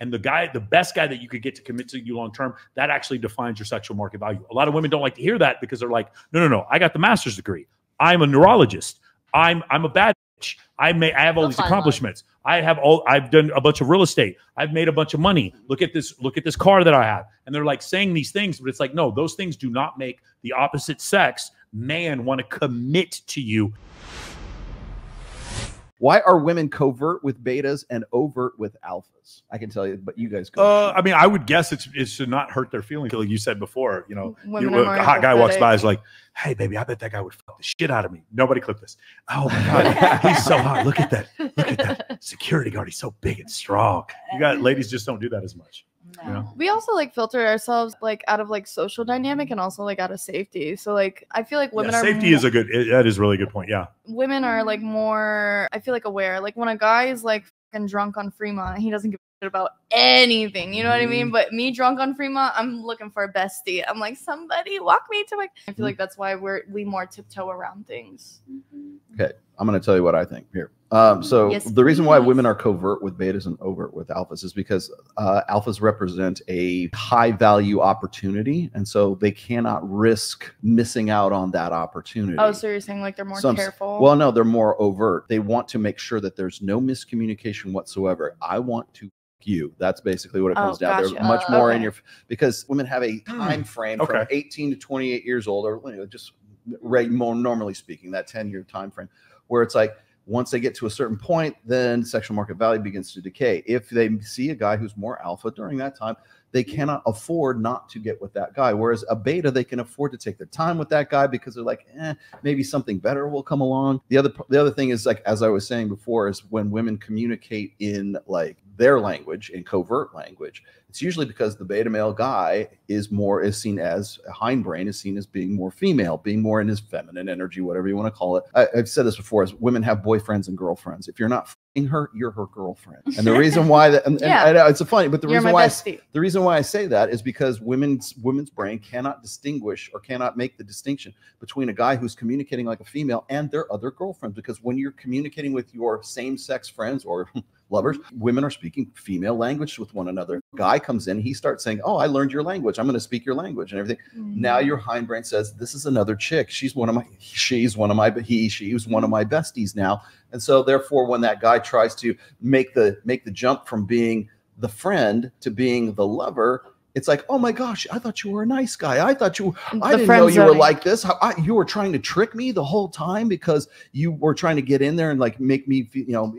And the best guy that you could get to commit to you long term, that actually defines your sexual market value. A lot of women don't like to hear that because they're like, no, I got the master's degree. I'm a neurologist. I'm a bad bitch. I have all these accomplishments. I've done a bunch of real estate. I've made a bunch of money. Look at this car that I have. And they're like saying these things, but it's like, no, those things do not make the opposite sex man want to commit to you. Why are women covert with betas and overt with alphas? I can tell you, but you guys go. I mean, I would guess it's to not hurt their feelings. Like you said before, you know, a hot guy walks by is like, hey, baby, I bet that guy would fuck the shit out of me. Nobody clip this. Oh my God, he's so hot. Look at that. Look at that security guard. He's so big and strong. Ladies just don't do that as much. No. You know? We also like filter ourselves like out of like social dynamic and also like out of safety. So like I feel like women are safety is that is a really good point. Yeah. Women are like more, I feel like, aware. Like when a guy is like fucking drunk on Fremont, he doesn't give a shit about anything. You know what I mean? But me drunk on Fremont, I'm looking for a bestie. I'm like, somebody walk me to my. I feel like that's why we more tiptoe around things. Okay, I'm going to tell you what I think here. So the reason why women are covert with betas and overt with alphas is because alphas represent a high value opportunity. And so they cannot risk missing out on that opportunity. Oh, so you're saying like they're more careful? Well, no, they're more overt. They want to make sure that there's no miscommunication whatsoever. I want to you. That's basically what it comes down. Gotcha. They're much more in your, because women have a time frame from 18 to 28 years old, or just more normally speaking, that 10-year time frame, where it's like, once they get to a certain point, then sexual market value begins to decay. If they see a guy who's more alpha during that time, they cannot afford not to get with that guy. Whereas a beta, they can afford to take their time with that guy because they're like, maybe something better will come along. The other thing is, like, as I was saying before, is when women communicate in like their language, in covert language, it's usually because the beta male guy is seen as a hindbrain, is seen as being more female, being more in his feminine energy, whatever you want to call it. I've said this before: is women have boyfriends and girlfriends. If you're not f***ing her, you're her girlfriend. And the reason why that, and I know it's funny, but the reason why I say that is because women's brain cannot distinguish or cannot make the distinction between a guy who's communicating like a female and their other girlfriends. Because when you're communicating with your same-sex friends or lovers, women are speaking female language with one another. Guy comes in, he starts saying, oh, I learned your language, I'm going to speak your language and everything. Now your hindbrain says, this is another chick, she's one of my besties now. And so therefore, when that guy tries to make the jump from being the friend to being the lover, it's like, oh my gosh, I thought you were a nice guy. I didn't know you were like this. You were trying to trick me the whole time because you were trying to get in there and like make me,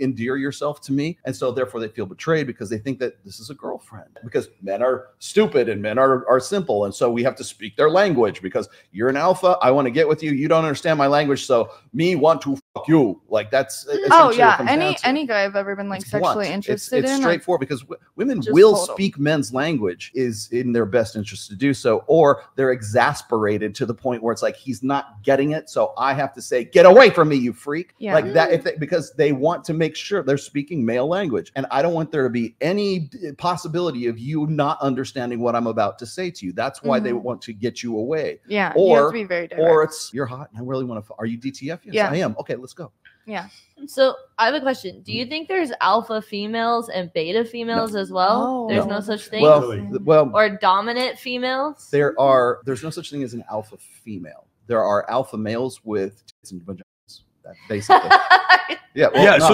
endear yourself to me. And so therefore they feel betrayed because they think that this is a girlfriend, because men are stupid and men are simple. And so we have to speak their language because you're an alpha. I want to get with you. You don't understand my language. So me want to fuck you. Like that's. Oh yeah. Any guy I've ever been like sexually interested in. It's straightforward because women will speak men's language is in their best interest to do so, or they're exasperated to the point where it's like he's not getting it, so I have to say, get away from me, you freak. Like that, because they want to make sure they're speaking male language, and I don't want there to be any possibility of you not understanding what I'm about to say to you. That's why they want to get you away. Yeah, or you have to be very direct. Or it's, you're hot and I really want to. Are you DTF? Yes, I am. Okay, let's go. Yeah. So I have a question. Do you think there's alpha females and beta females as well? There's no such thing. Well, or dominant females. There's no such thing as an alpha female. There are alpha males with tits and vaginas. Basically.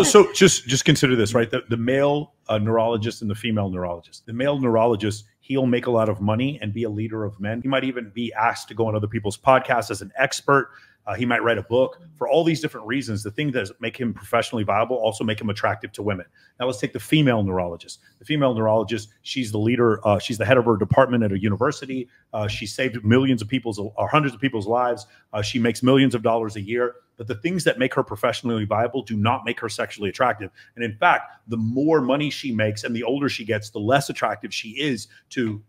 So just consider this, right? The male neurologist and the female neurologist. The male neurologist, he'll make a lot of money and be a leader of men. He might even be asked to go on other people's podcasts as an expert. He might write a book. For all these different reasons, the thing that make him professionally viable also make him attractive to women. Now let's take the female neurologist. The female neurologist, she's the leader. She's the head of her department at a university. She saved millions of people's or hundreds of people's lives. She makes millions of dollars a year. But the things that make her professionally viable do not make her sexually attractive. And in fact, the more money she makes and the older she gets, the less attractive she is to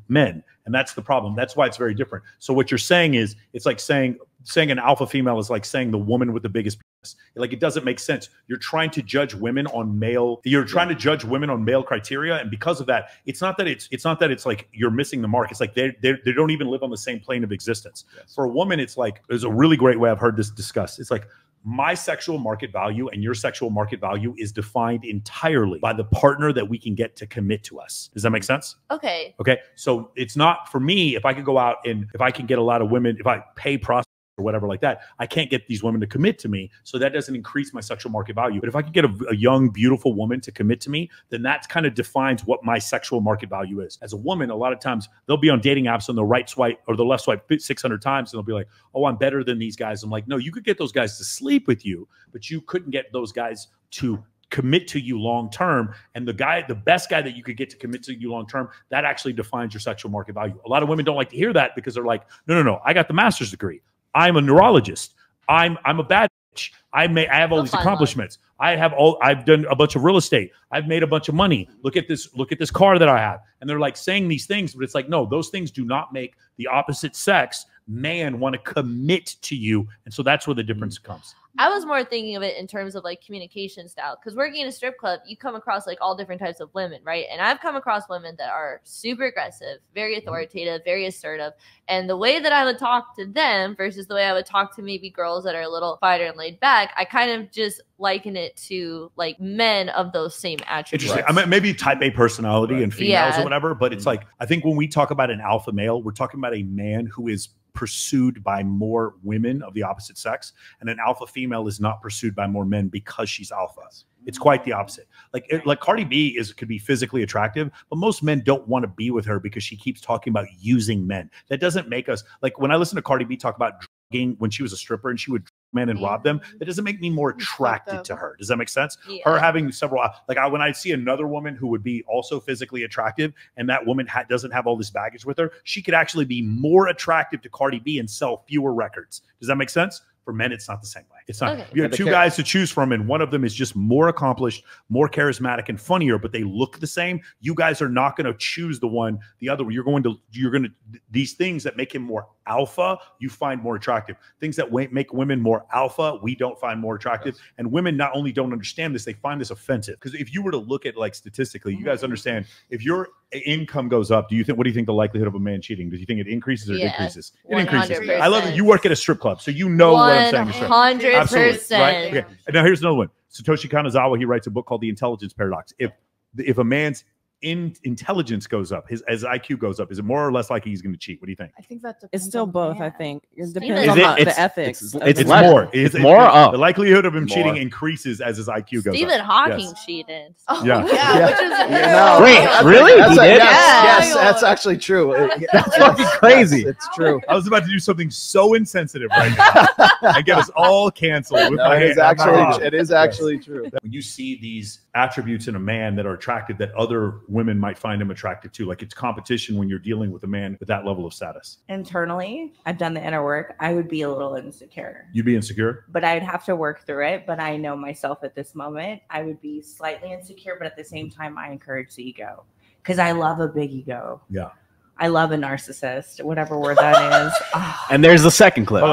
men. And that's the problem. That's why it's very different. So what you're saying is, it's like saying an alpha female is like saying the woman with the biggest penis. Like, it doesn't make sense. You're trying to judge women on male. You're trying to judge women on male criteria, and because of that, it's not that it's like you're missing the mark. It's like they don't even live on the same plane of existence. Yes. For a woman, it's like, there's a really great way I've heard this discussed. It's like my sexual market value and your sexual market value is defined entirely by the partner that we can get to commit to us. Does that make sense? Okay. Okay. So it's not for me, if I could go out and if I can get a lot of women, if I pay prostitutes or whatever like that, I can't get these women to commit to me. So that doesn't increase my sexual market value. But if I could get a young, beautiful woman to commit to me, then that kind of defines what my sexual market value is. As a woman, a lot of times they'll be on dating apps and they'll right swipe or the left swipe 600 times and they'll be like, oh, I'm better than these guys. I'm like, no, you could get those guys to sleep with you, but you couldn't get those guys to commit to you long term. And the best guy that you could get to commit to you long term, that actually defines your sexual market value. A lot of women don't like to hear that because they're like, no, I got the master's degree. I'm a neurologist. I'm a bad bitch. I have all these accomplishments. I've done a bunch of real estate. I've made a bunch of money. Look at this car that I have. And they're like saying these things, but it's like, no, those things do not make the opposite sex man want to commit to you. And so that's where the difference comes. I was more thinking of it in terms of like communication style, because working in a strip club, you come across like all different types of women, right? And I've come across women that are super aggressive, very authoritative, very assertive. And the way that I would talk to them versus the way I would talk to maybe girls that are a little quieter and laid back, I kind of just liken it to like men of those same attributes. Interesting. I mean, maybe type A personality and females or whatever, but it's like, I think when we talk about an alpha male, we're talking about a man who is pursued by more women of the opposite sex, and an alpha female is not pursued by more men because she's alpha. It's quite the opposite. Like Cardi B could be physically attractive, but most men don't want to be with her because she keeps talking about using men. That doesn't make us, like when I listen to Cardi B talk about drugging when she was a stripper and she would men and rob them, that doesn't make me more attracted to her. Does that make sense? Yeah. Her having several, when I see another woman who would be also physically attractive and that woman doesn't have all this baggage with her, she could actually be more attractive to Cardi B and sell fewer records. Does that make sense? For men, it's not the same way. It's not. Okay. You have two guys to choose from, and one of them is just more accomplished, more charismatic, and funnier, but they look the same. You guys are not going to choose the other one. You're going to these things that make him more alpha, you find more attractive. Things that make women more alpha, we don't find more attractive. Yes. And women not only don't understand this, they find this offensive. Because if you were to look at like statistically, you guys understand if your income goes up, what do you think the likelihood of a man cheating? Do you think it increases or decreases? It increases. I love it. You work at a strip club, so you know what I'm saying. 100%. Right? Okay. And now here's another one. Satoshi Kanazawa, he writes a book called The Intelligence Paradox. If a man's intelligence goes up, as IQ goes up, is it more or less likely he's going to cheat? What do you think? I think that it's still both. I think it depends on the ethics. It's more. It's more. The likelihood of him cheating increases as his IQ goes up. Stephen Hawking cheated. Oh, yeah. Which is wait, really? Yes, that's actually true. That's fucking crazy. It's true. I was about to do something so insensitive right now. I get us all canceled. With my it is actually true. When you see these attributes in a man that are attractive that other women might find him attractive too, like it's competition when you're dealing with a man with that level of status. Internally, I've done the inner work. I would be a little insecure. You'd be insecure? But I'd have to work through it. But I know myself at this moment, I would be slightly insecure, but at the same time, I encourage the ego because I love a big ego. Yeah. I love a narcissist, whatever word that is. Oh. And there's the second clip.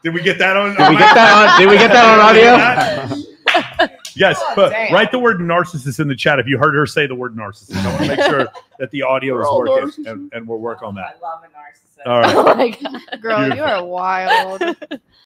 Did we get that on? Did we get that on audio? Yes, but write the word narcissist in the chat if you heard her say the word narcissist. I want to make sure that the audio is working, and we'll work on that. I love a narcissist. All right. Oh my God. Girl, you are wild.